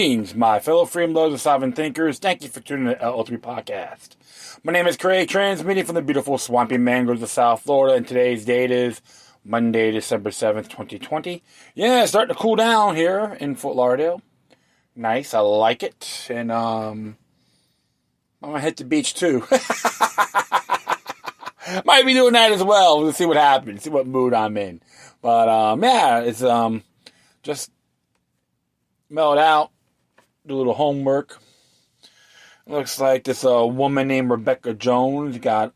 Greetings, my fellow freedom lovers and sovereign thinkers. Thank you for tuning in to LO3 Podcast. My name is Craig, transmitting from the beautiful swampy mangroves of South Florida, and today's date is Monday, December 7th, 2020. Yeah, it's starting to cool down here in Fort Lauderdale. Nice, I like it. And I'm going to hit the beach too. Might be doing that as well. We'll see what happens, see what mood I'm in. But yeah, it's just mellowed out, do a little homework. Looks like this woman named Rebekah Jones got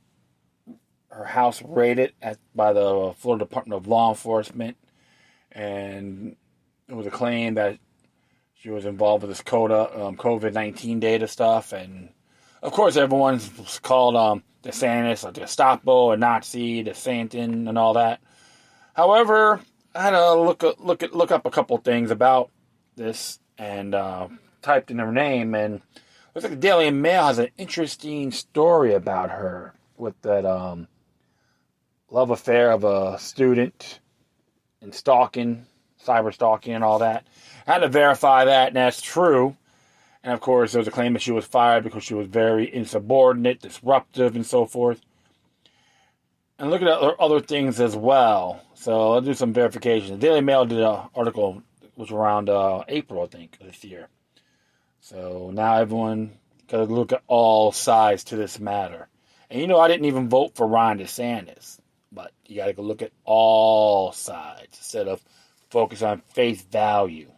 her house raided by the Florida Department of Law Enforcement, and it was a claim that she was involved with this COVID-19 data stuff, and of course everyone's called DeSantis, the Gestapo, a Nazi, the Santin, and all that. However, I had to look up a couple things about this and typed in her name, and looks like the Daily Mail has an interesting story about her with that love affair of a student and cyber stalking and all that. I had to verify that, and that's true. And of course, there was a claim that she was fired because she was very insubordinate, disruptive, and so forth. And look at other things as well. So I'll do some verification. The Daily Mail did an article which was around April, I think, this year. So now everyone got to look at all sides to this matter. And you know, I didn't even vote for Ron DeSantis, but you got to go look at all sides instead of focus on face value.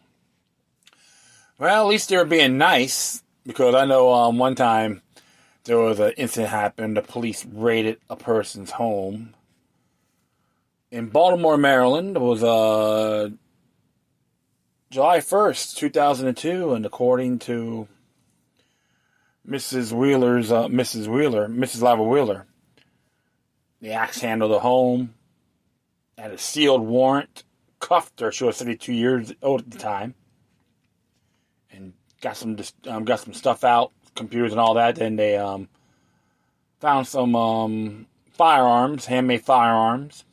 Well, at least they were being nice, because I know one time there was an incident happened. The police raided a person's home in Baltimore, Maryland. It was July 1st, 2002, and according to Mrs. Lava Wheeler, the axe handled the home, had a sealed warrant, cuffed her. She was 32 years old at the time, and got some stuff out, computers and all that. Then they found some firearms, handmade firearms,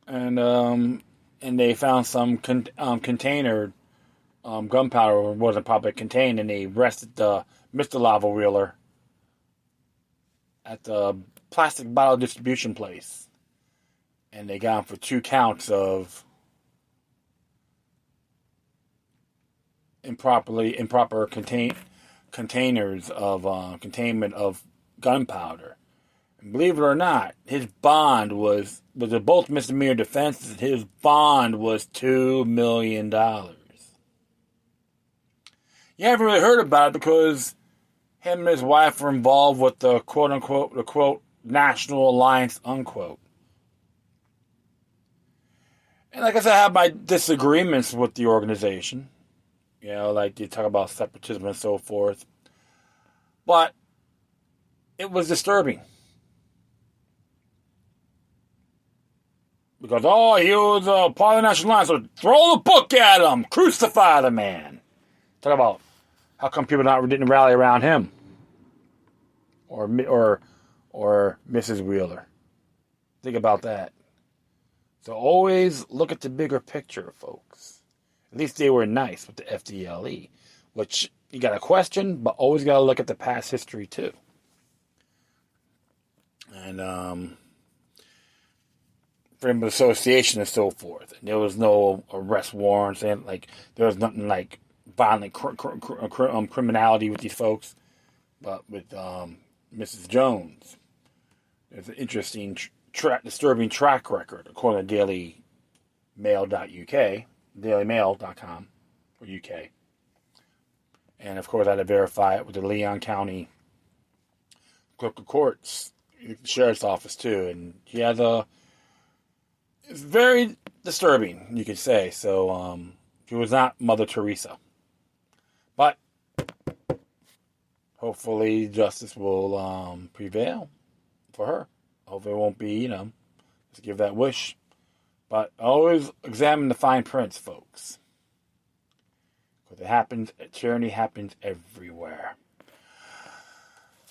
and they found some container gunpowder wasn't properly contained, and they arrested Mr. Lava Wheeler at the plastic bottle distribution place, and they got him for 2 counts of improper containers of containment of gunpowder. And believe it or not, his bond was both misdemeanor defenses. His bond was $2 million. You haven't really heard about it because him and his wife were involved with the quote National Alliance, unquote. And like I said, I have my disagreements with the organization. You know, like you talk about separatism and so forth. But it was disturbing. Because, he was a part of the National Alliance, so throw the book at him, crucify the man. Talk about how come people didn't rally around him or Mrs. Wheeler. Think about that. So always look at the bigger picture, folks. At least they were nice with the FDLE, which you got to question, but always got to look at the past history too. And freedom of association and so forth. And there was no arrest warrants, and there was nothing like violent criminality with these folks. But with Mrs. Jones, there's an interesting, disturbing track record, according to dailymail.uk, dailymail.com, or UK. And of course, I had to verify it with the Leon County Clerk of Courts, Sheriff's Office too. And he has it's very disturbing, you could say. So, she was not Mother Teresa. But hopefully justice will prevail for her. Hopefully it won't be, let's give that wish. But always examine the fine prints, folks. Because tyranny happens everywhere.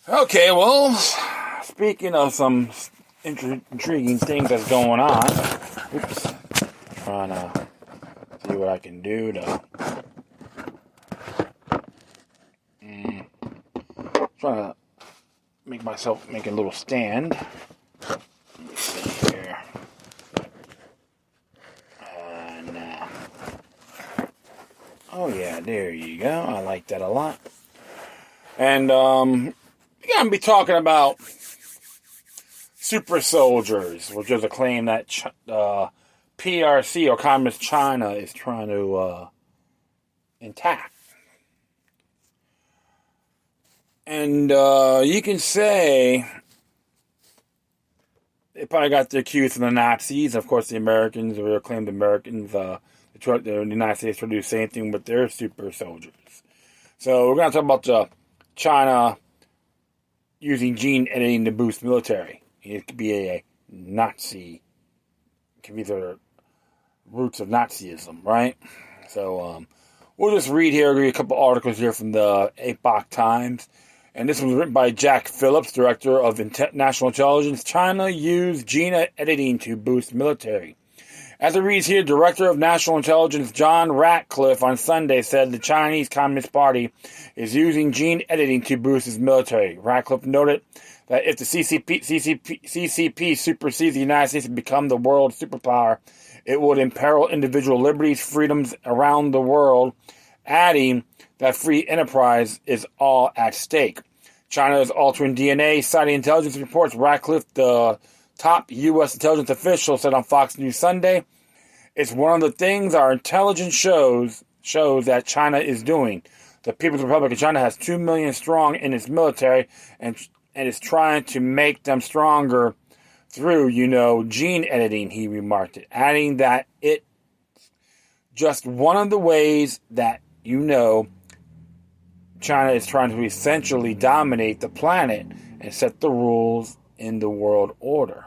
Okay, well, speaking of some intriguing things that's going on. Oops. Trying to see what I can do to... trying to make a little stand. Let me see here. Oh yeah, there you go. I like that a lot. And we're gonna be talking about super soldiers, which is a claim that PRC or Communist China is trying to attack. And you can say they probably got their cues from the Nazis. Of course, the Americans, or acclaimed Americans, the United States tried to do the same thing with their super soldiers. So we're going to talk about China using gene editing to boost military. It could be a Nazi. It could be the roots of Nazism, right? So we'll just read here, read a couple articles here from the Epoch Times. And this was written by Jack Phillips, Director of National Intelligence. China used gene editing to boost military. As it reads here, Director of National Intelligence John Ratcliffe on Sunday said the Chinese Communist Party is using gene editing to boost its military. Ratcliffe noted that if the CCP supersedes the United States and become the world superpower, it would imperil individual liberties, freedoms around the world, adding that free enterprise is all at stake. China is altering DNA, citing intelligence reports. Ratcliffe, the top U.S. intelligence official, said on Fox News Sunday, "It's one of the things our intelligence shows that China is doing. The People's Republic of China has 2 million strong in its military and is trying to make them stronger through, gene editing," he remarked, adding that it's just one of the ways that, China is trying to essentially dominate the planet and set the rules in the world order.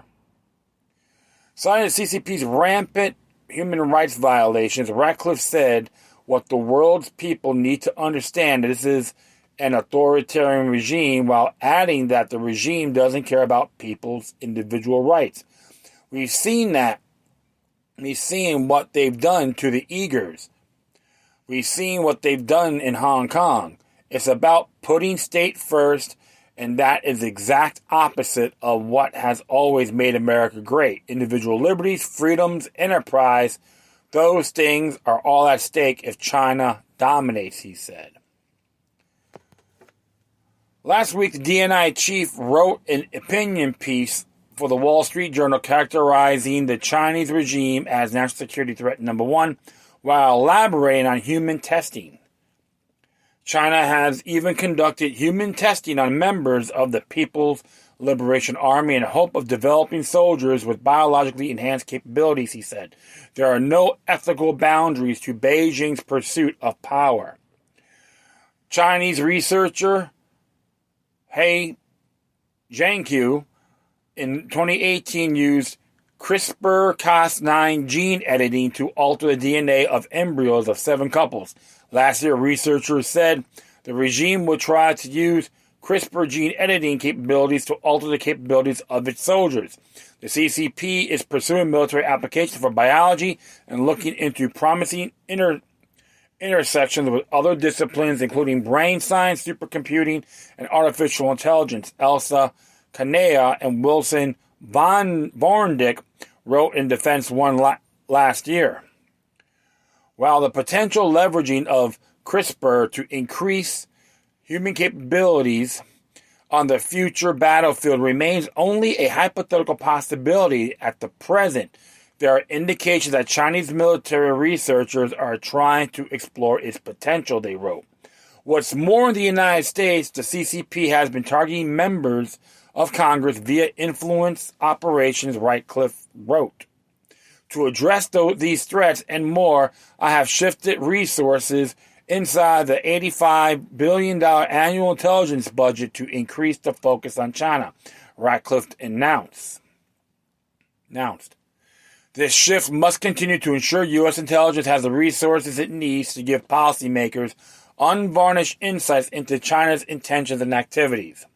Citing the CCP's rampant human rights violations, Ratcliffe said what the world's people need to understand, that this is an authoritarian regime, while adding that the regime doesn't care about people's individual rights. We've seen that. We've seen what they've done to the Uyghurs. We've seen what they've done in Hong Kong. It's about putting state first, and that is the exact opposite of what has always made America great. Individual liberties, freedoms, enterprise, those things are all at stake if China dominates, he said. Last week, the DNI chief wrote an opinion piece for the Wall Street Journal characterizing the Chinese regime as national security threat number one, while elaborating on human testing. China has even conducted human testing on members of the People's Liberation Army in hope of developing soldiers with biologically enhanced capabilities, he said. There are no ethical boundaries to Beijing's pursuit of power. Chinese researcher He Jiankui in 2018 used CRISPR-Cas9 gene editing to alter the DNA of embryos of 7 couples. Last year, researchers said the regime would try to use CRISPR gene editing capabilities to alter the capabilities of its soldiers. The CCP is pursuing military applications for biology and looking into promising intersections with other disciplines, including brain science, supercomputing, and artificial intelligence. Elsa Kanea and Wilson Vorndick wrote in Defense One last year. While the potential leveraging of CRISPR to increase human capabilities on the future battlefield remains only a hypothetical possibility at the present, there are indications that Chinese military researchers are trying to explore its potential, they wrote. What's more, in the United States, the CCP has been targeting members of Congress via influence operations, Ratcliffe wrote. To address these threats and more, I have shifted resources inside the $85 billion annual intelligence budget to increase the focus on China, Ratcliffe announced. This shift must continue to ensure U.S. intelligence has the resources it needs to give policymakers unvarnished insights into China's intentions and activities.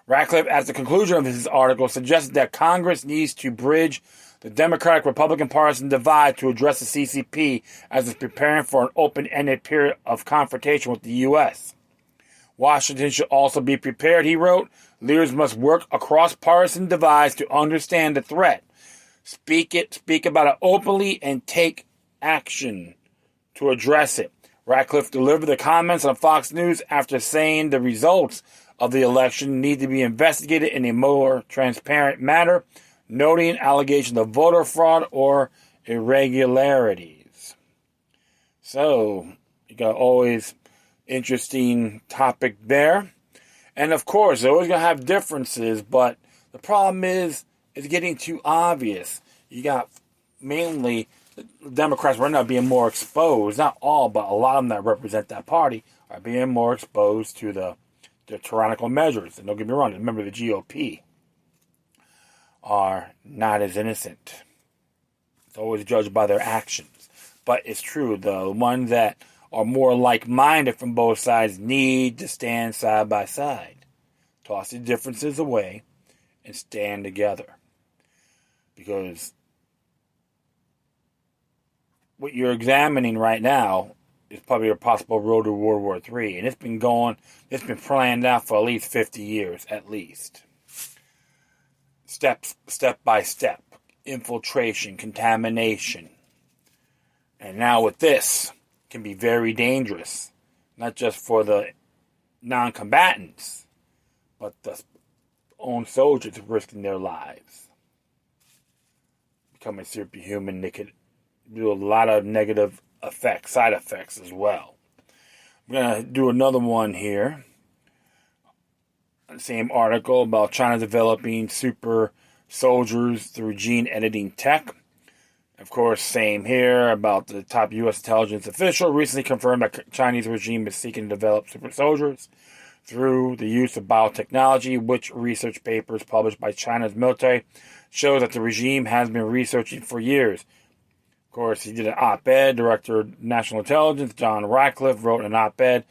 Ratcliffe, at the conclusion of his article, suggested that Congress needs to bridge the Democratic-Republican partisan divide to address the CCP as it's preparing for an open-ended period of confrontation with the U.S. Washington should also be prepared, he wrote. Leaders must work across partisan divides to understand the threat. Speak about it openly, and take action to address it. Ratcliffe delivered the comments on Fox News after saying the results of the election need to be investigated in a more transparent manner, noting allegations of voter fraud or irregularities. So, you got always interesting topic there. And of course, they're always going to have differences, but the problem is it's getting too obvious. You got mainly the Democrats right now being more exposed, not all, but a lot of them that represent that party are being more exposed to the tyrannical measures. And don't get me wrong, remember the GOP are not as innocent. It's always judged by their actions. But it's true, the ones that are more like-minded from both sides need to stand side by side. Toss the differences away and stand together. Because what you're examining right now is probably a possible road to World War III. And it's been planned out for at least 50 years, at least. Step by step. Infiltration, contamination. And now with this, it can be very dangerous. Not just for the non-combatants, but the own soldiers risking their lives. Becoming superhuman, they could do a lot of negative effects, side effects as well. I'm going to do another one here. Same article about China developing super soldiers through gene editing tech. Of course, same here about the top U.S. intelligence official recently confirmed that the Chinese regime is seeking to develop super soldiers through the use of biotechnology, which research papers published by China's military show that the regime has been researching for years. Of course, he did an op-ed. Director of National Intelligence, John Ratcliffe, wrote an op-ed,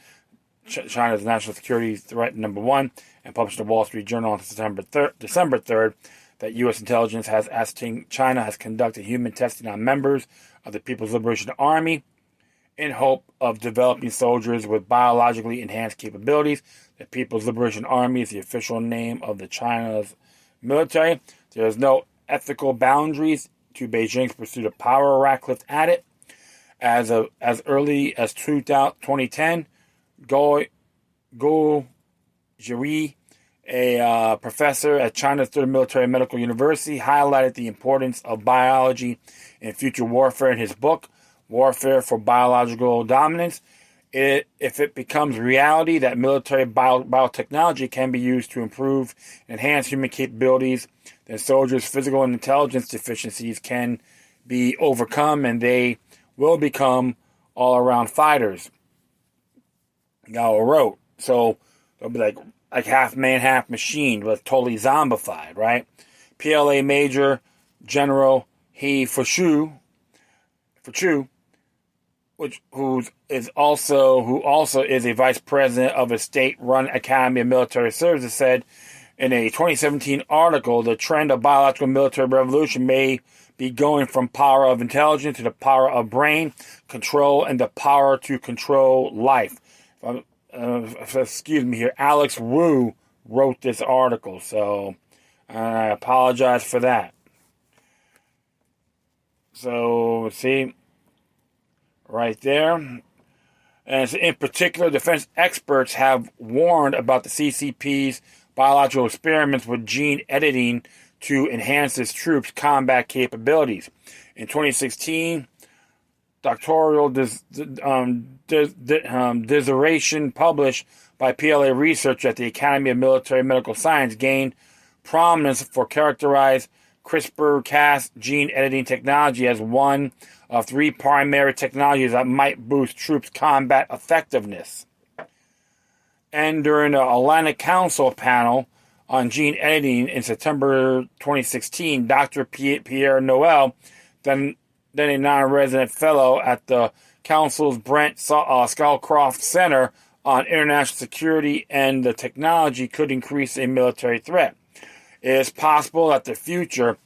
China's national security threat number one, and published in the Wall Street Journal on December 3rd, that U.S. intelligence has ascertained China has conducted human testing on members of the People's Liberation Army in hope of developing soldiers with biologically enhanced capabilities. The People's Liberation Army is the official name of the China's military. There is no ethical boundaries to Beijing's pursuit of power, Ratcliffe added. As early as 2010, Go Jiri, a professor at China's Third Military Medical University, highlighted the importance of biology in future warfare in his book, Warfare for Biological Dominance. If it becomes reality that military biotechnology can be used to improve and enhance human capabilities, then soldiers' physical and intelligence deficiencies can be overcome and they will become all-around fighters. Gao wrote. So they'll be like half man, half machine, but totally zombified, right? PLA Major General He Fuchu, who also is a vice president of a state-run Academy of Military Services, said in a 2017 article, the trend of biological military revolution may be going from power of intelligence to the power of brain control and the power to control life. Excuse me here, Alex Wu wrote this article, so I apologize for that. So, see, right there. And in particular, defense experts have warned about the CCP's biological experiments with gene editing to enhance its troops' combat capabilities. In 2016, doctoral dissertation published by PLA research at the Academy of Military Medical Science gained prominence for characterized CRISPR-Cas gene editing technology as one of three primary technologies that might boost troops' combat effectiveness. And during the Atlantic Council panel on gene editing in September 2016, Dr. Pierre Noël, then a non-resident fellow at the Council's Brent Scowcroft Center on International Security and the technology could increase a military threat. It is possible that the future,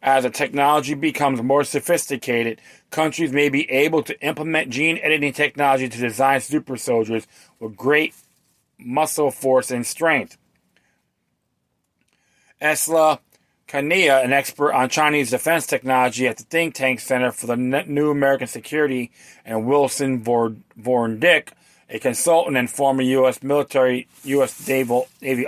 As the technology becomes more sophisticated, countries may be able to implement gene editing technology to design super soldiers with great muscle force and strength. Esla Kania, an expert on Chinese defense technology at the think tank Center for the New American Security, and Wilson Vorndick, a consultant and former U.S. Navy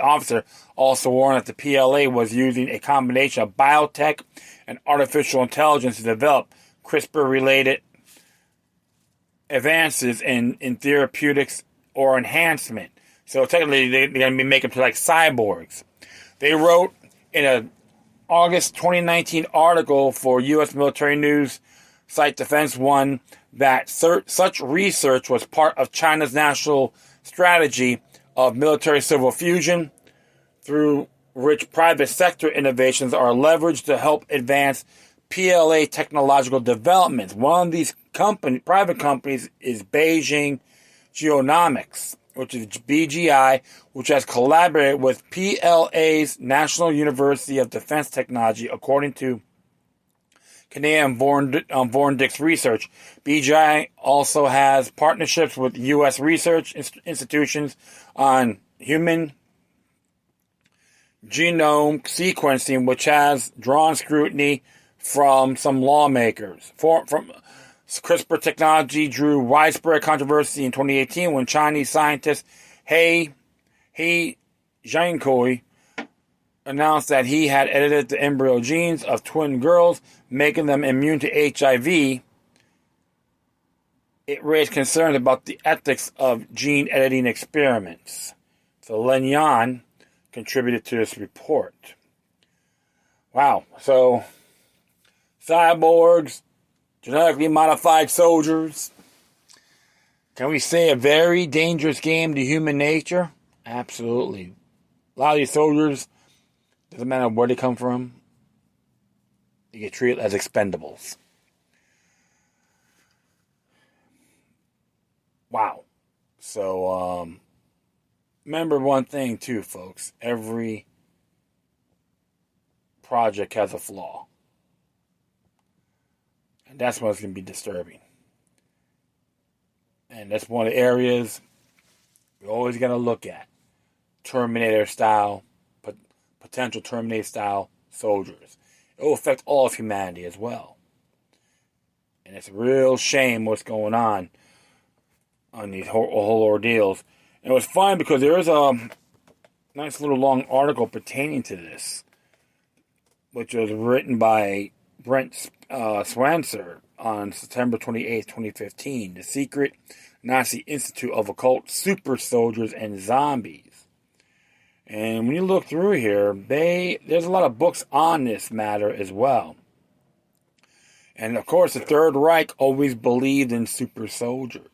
officer, also warned that the PLA was using a combination of biotech and artificial intelligence to develop CRISPR-related advances in therapeutics or enhancement. So technically, they're going to be making them like cyborgs. They wrote in an August 2019 article for U.S. military news site Defense One that such research was part of China's national strategy of military-civil fusion, through which private sector innovations are leveraged to help advance PLA technological developments. One of these private companies is Beijing Genomics, which is BGI, which has collaborated with PLA's National University of Defense Technology, according to Kania and Vorndick's research. BGI also has partnerships with U.S. research institutions on human genome sequencing, which has drawn scrutiny from some lawmakers. From CRISPR technology drew widespread controversy in 2018 when Chinese scientist He Jiankui announced that he had edited the embryo genes of twin girls, making them immune to HIV. It raised concerns about the ethics of gene editing experiments. So Len Yan contributed to this report. Wow. So cyborgs, genetically modified soldiers. Can we say a very dangerous game to human nature? Absolutely. A lot of these soldiers, doesn't matter where they come from, they get treated as expendables. Wow. So, remember one thing too, folks. Every project has a flaw. And that's what's going to be disturbing. And that's one of the areas we're always going to look at. Terminator style, potential Terminator style soldiers. It will affect all of humanity as well. And it's a real shame what's going on these whole ordeals. And it was fun because there is a nice little long article pertaining to this, which was written by Brent Swanser on September 28, 2015. The Secret Nazi Institute of Occult Super Soldiers and Zombies. And when you look through here, there's a lot of books on this matter as well. And of course, the Third Reich always believed in super soldiers.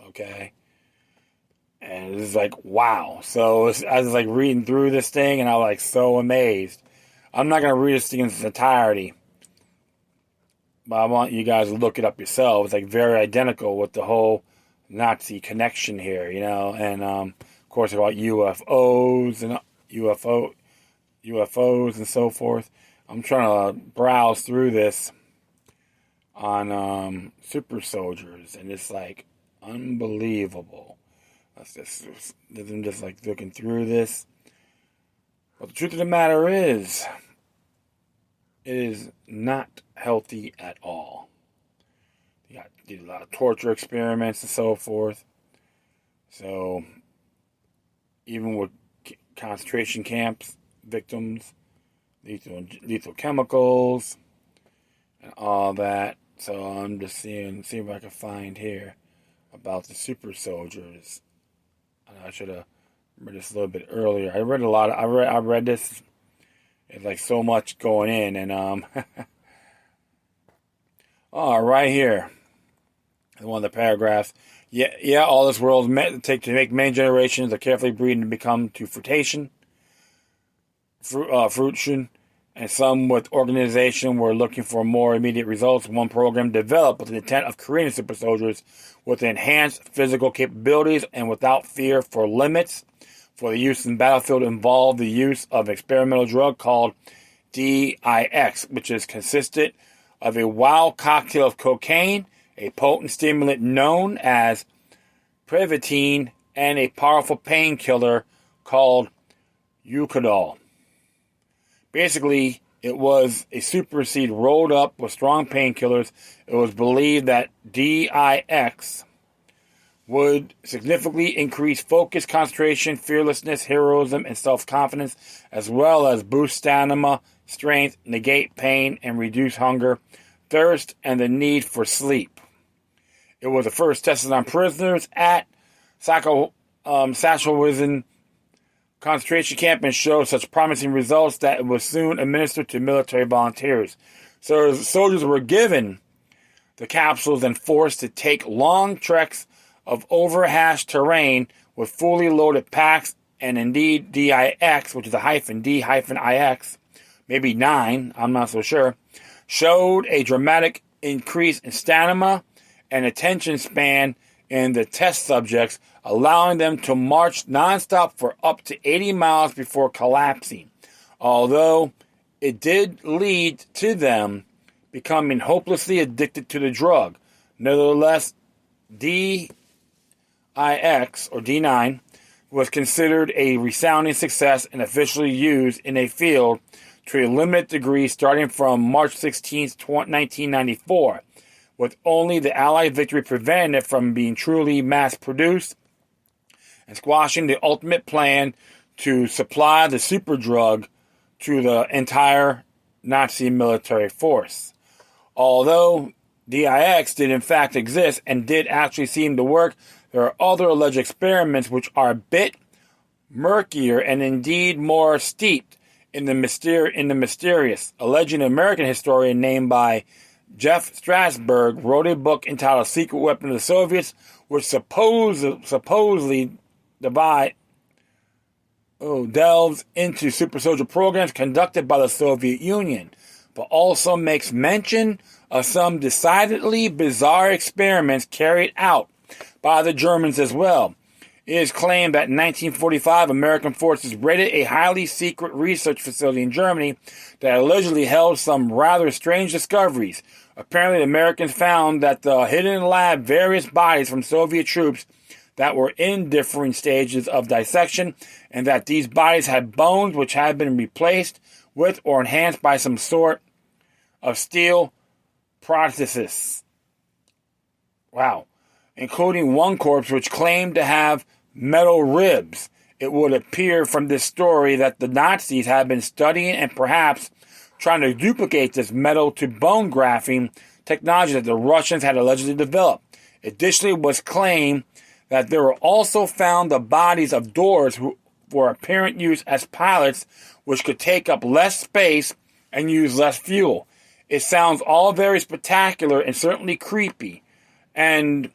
Okay? And it's like, wow. So I was like reading through this thing, and I was like so amazed. I'm not going to read this thing in its entirety, but I want you guys to look it up yourselves. It's like very identical with the whole Nazi connection here, you know. And of course about UFOs and UFOs and so forth. I'm trying to browse through this on super soldiers, and it's like unbelievable. I'm just like looking through this. But the truth of the matter is, it is not healthy at all. You did a lot of torture experiments and so forth. So, even with concentration camps, victims, lethal chemicals, and all that. So I'm just see if I can find here about the super soldiers. I should have read this a little bit earlier. I read a lot. I read this. It's like so much going in, and oh, right here, one of the paragraphs. Yeah. All this world to make many generations of carefully breeding to become to fruition, and some with organization were looking for more immediate results. One program developed with the intent of creating super soldiers with enhanced physical capabilities and without fear for limits. For the use in the battlefield involved the use of an experimental drug called DIX, which is consisted of a wild cocktail of cocaine, a potent stimulant known as Prevotine, and a powerful painkiller called Eucadol. Basically, it was a superseed rolled up with strong painkillers. It was believed that DIX would significantly increase focus, concentration, fearlessness, heroism, and self-confidence, as well as boost stamina, strength, negate pain, and reduce hunger, thirst, and the need for sleep. It was the first tested on prisoners at Sachsenhausen concentration camp and showed such promising results that it was soon administered to military volunteers. So soldiers were given the capsules and forced to take long treks of overhashed terrain with fully loaded packs, and indeed DIX, which is a hyphen, D-IX, maybe 9, I'm not so sure, showed a dramatic increase in stamina and attention span in the test subjects, allowing them to march nonstop for up to 80 miles before collapsing, although it did lead to them becoming hopelessly addicted to the drug. Nevertheless, DIX, or D9, was considered a resounding success and officially used in a field to a limited degree starting from March 16, 1994, with only the Allied victory preventing it from being truly mass-produced and squashing the ultimate plan to supply the superdrug to the entire Nazi military force. Although DIX did in fact exist and did actually seem to work, there are other alleged experiments which are a bit murkier and indeed more steeped in the mysterious. Alleged American historian named by Jeff Strasberg wrote a book entitled Secret Weapon of the Soviets, which supposedly delves into super soldier programs conducted by the Soviet Union, but also makes mention of some decidedly bizarre experiments carried out by the Germans as well. It is claimed that in 1945, American forces raided a highly secret research facility in Germany that allegedly held some rather strange discoveries. Apparently, the Americans found that the hidden lab various bodies from Soviet troops that were in differing stages of dissection, and that these bodies had bones which had been replaced with or enhanced by some sort of steel prosthesis. Wow. Including one corpse which claimed to have metal ribs. It would appear from this story that the Nazis had been studying and perhaps trying to duplicate this metal to bone grafting technology that the Russians had allegedly developed. Additionally, it was claimed that there were also found the bodies of doors who for apparent use as pilots, which could take up less space and use less fuel. It sounds all very spectacular and certainly creepy, and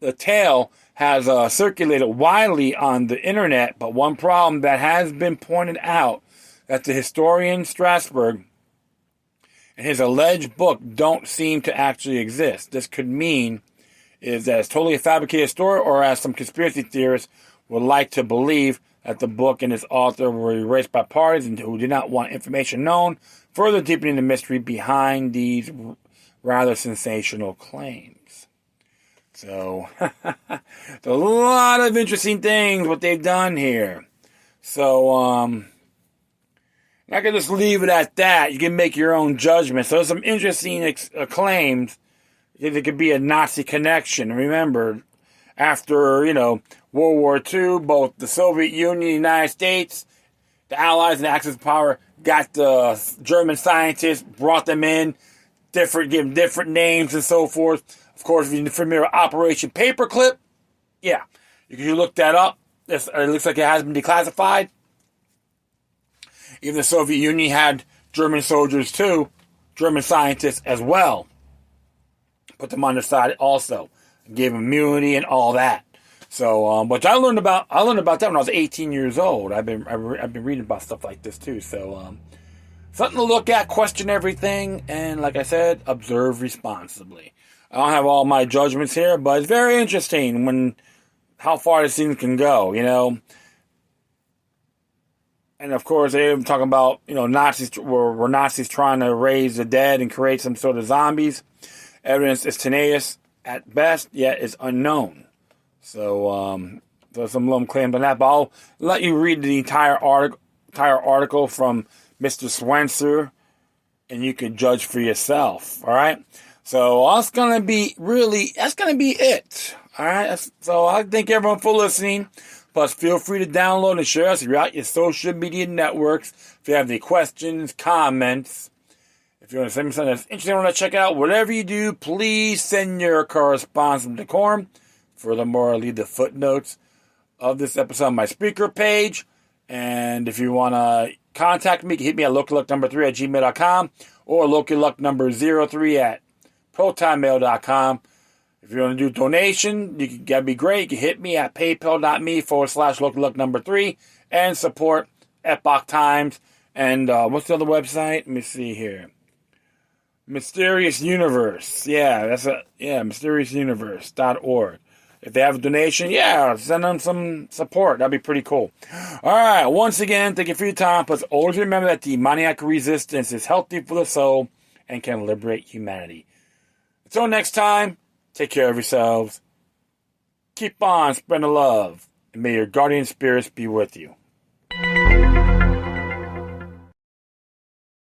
the tale has circulated widely on the internet, but one problem that has been pointed out that the historian Strasberg and his alleged book don't seem to actually exist. This could mean is that it's totally a fabricated story, or as some conspiracy theorists would like to believe, that the book and its author were erased by parties and who did not want information known, further deepening the mystery behind these rather sensational claims. So, there's a lot of interesting things what they've done here. So, I can just leave it at that. You can make your own judgment. So, there's some interesting claims. There could be a Nazi connection. Remember, after, World War II, both the Soviet Union and the United States, the Allies and the Axis of Power got the German scientists, brought them in, gave them different names and so forth. Of course, if you're familiar with Operation Paperclip, yeah, you can look that up. It looks like it has been declassified. Even the Soviet Union had German soldiers too, German scientists as well. Put them on their side also, gave them immunity and all that. So, but I learned about that when I was 18 years old. I've been reading about stuff like this too. So, something to look at, question everything, and like I said, observe responsibly. I don't have all my judgments here, but it's very interesting how far this thing can go, And And of course, they're talking about, Nazis were Nazis trying to raise the dead and create some sort of zombies. Evidence is tenacious at best, yet is unknown. So, there's some little claims on that. But I'll let you read the entire article from Mr. Swenser, and you can judge for yourself. All right. So that's gonna be it. All right. So I thank everyone for listening. Plus, feel free to download and share us throughout your social media networks. If you have any questions, comments, if you want to send me something that's interesting, I want to check out, whatever you do, please send your correspondence with decorum. Furthermore, I'll leave the footnotes of this episode on my speaker page. And if you want to contact me, you can hit me at localluck3@gmail.com or localluck003@protonmail.com. If you want to do donation, that'd be great. You can hit me at paypal.me/localluck3 and support Epoch Times. And what's the other website? Let me see here. Mysterious Universe. mysteriousuniverse.org. If they have a donation, send them some support. That'd be pretty cool. All right. Once again, thank you for your time. But always remember that demoniac resistance is healthy for the soul and can liberate humanity. Until next time, take care of yourselves. Keep on spreading love. And may your guardian spirits be with you.